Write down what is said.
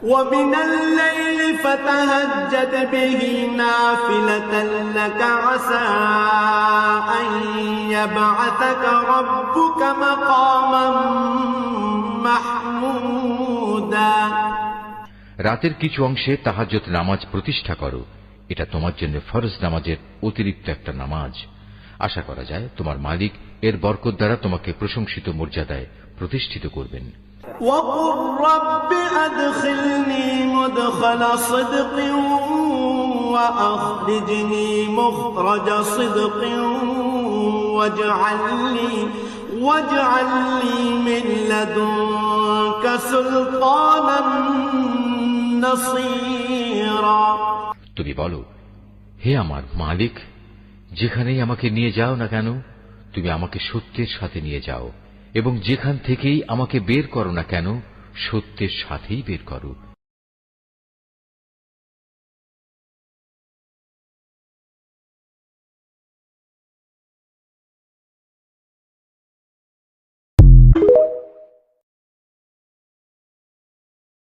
ومن الليل فتهجد به نافلة لك عسى أن يبعثك ربك مقاما محمودا। রাতের কিছু অংশে তাহাজ্জুদ নামাজ প্রতিষ্ঠা করো, এটা তোমার জন্য ফরজ নামাজের অতিরিক্ত একটা নামাজ। আশা করা যায় তোমার মালিক এর বরকত দ্বারা তোমাকে প্রশংসিত মর্যাদায় প্রতিষ্ঠিত করবেন। وقل رب أدخلني مدخل صدق وأخرجني مخرج صدق واجعل لي من لدنك سلطانا نصيرا। তুমি বলো, হে আমার মালিক, যেখানেই আমাকে নিয়ে যাও না কেন তুমি আমাকে সত্যের সাথে নিয়ে যাও, এবং যেখান থেকেই আমাকে বের করো না কেন সত্যের সাথেই বের করো।